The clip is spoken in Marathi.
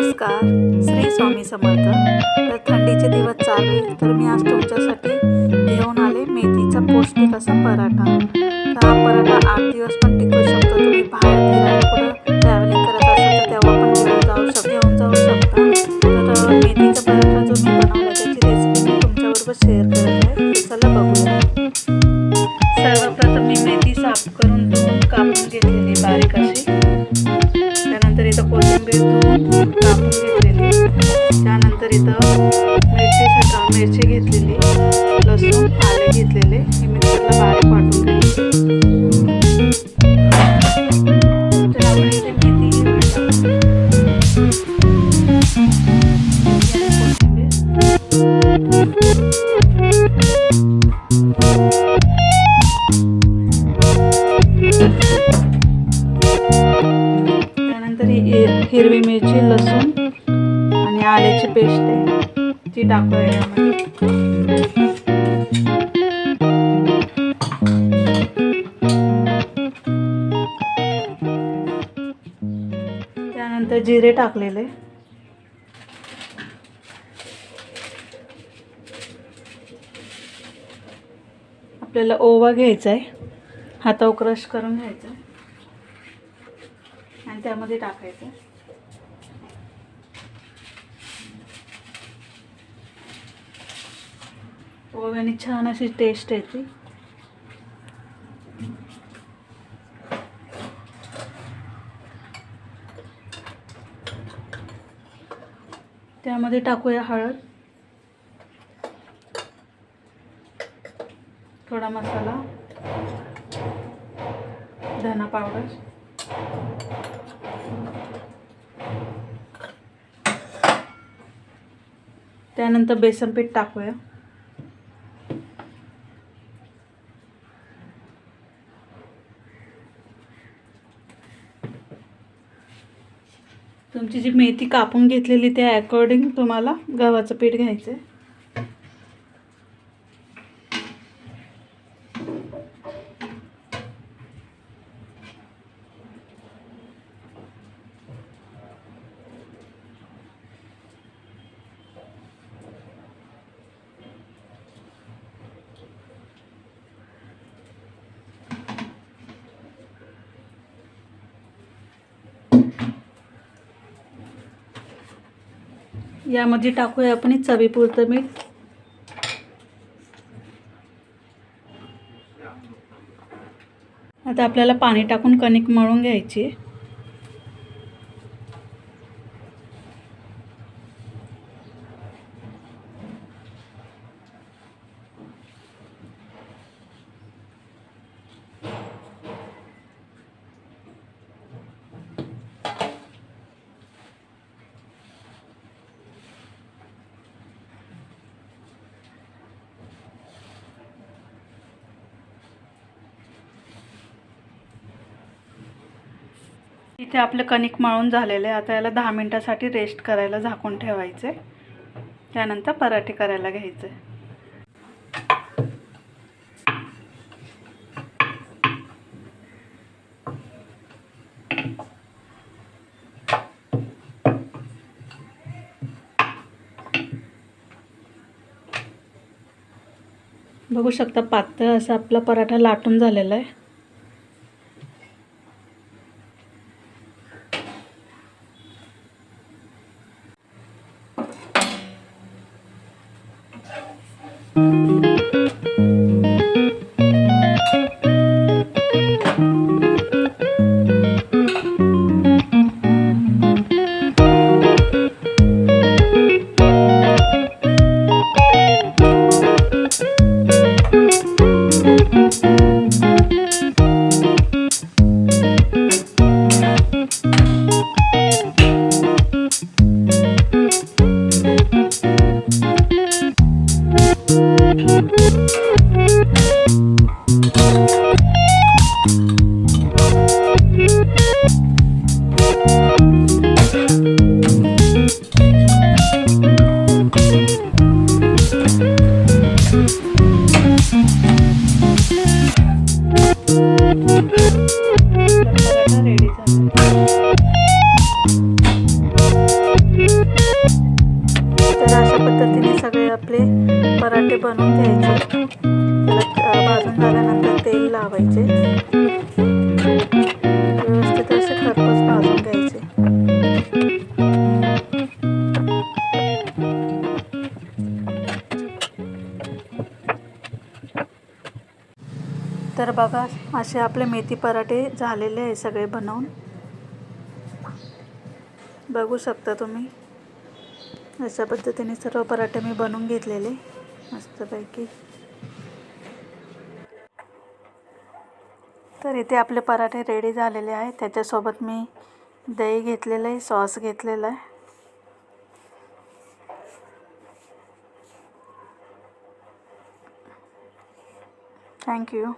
नमस्कार. श्री स्वामी समर्थ. तर थंडीचे दिवस चालू आहे, तर मी आज तुमच्यासाठी घेऊन आले मेथीचा पौष्टिक असा पराठा. तर हा पराठा 8 दिवस पण टिकू शकतो. तुम्ही बाहेर फिरायला कुठं ट्रॅव्हलिंग करत असाल तर तेव्हा पण घेऊन जाऊ शकता. तर मेथीचा पराठा जो मी बनवला त्याची रेसिपी मी तुमच्याबरोबर शेअर करत आहे. चला बघूया. सर्वप्रथम मी मेथी साफ करून धुवून कापून घेतलेली बारीक अशी. त्यानंतर इथं कोथिंबीर धुवून कापून घेतलेली. त्यानंतर इथं मिरची घेतलेली, लसूण आले घेतलेले, हे मिक्सरला बारीक वाटून घ्यायचे. तर आपण इथे मेथी हिरवी मिरची, लसूण आणि आल्याची पेस्ट आहे ती टाकूया यामध्ये. त्यानंतर जिरे टाकलेले. आपल्याला ओवा घ्यायचा आहे, हातावर क्रश करून घ्यायचा आणि त्यामध्ये टाकायचं. ओव्याने छान अशी टेस्ट येते. त्यामध्ये टाकूया हळद, थोडा मसाला, धना पावडर, त्यानंतर बेसन पीठ टाकूया. तुमची जी मेथी कापून घेतलेली त्या अकॉर्डिंग तुम्हाला गव्हाचं पीठ घ्यायचं आहे. यामध्ये टाकूया आपण चवीपुरतं मीठ. आता आपल्याला पाणी टाकून कणिक मळून घ्यायची आहे. इथे आपलं कणिक मळून झालेलं आहे. आता याला 10 मिनिटासाठी रेस्ट करायला झाकून ठेवायचे. त्यानंतर पराठे करायला घ्यायचे. बघू शकता पातळ असा आपला पराठा लाटून झालेला आहे. बनवून घ्यायचे. त्याला भाजून झाल्यानंतर तेल लावायचे. व्यवस्थित असे खरपूस भाजून घ्यायचे. तर बघा, असे आपले मेथी पराठे झालेले आहे सगळे बनवून. बघू शकता तुम्ही. अशा पद्धतीने सर्व पराठे मी बनवून घेतलेले मस्तपैकी. तर इथे आपले पराठे रेडी झालेले आहेत. त्याच्यासोबत मी दही घेतलेलं आहे, सॉस घेतलेला आहे. थँक्यू.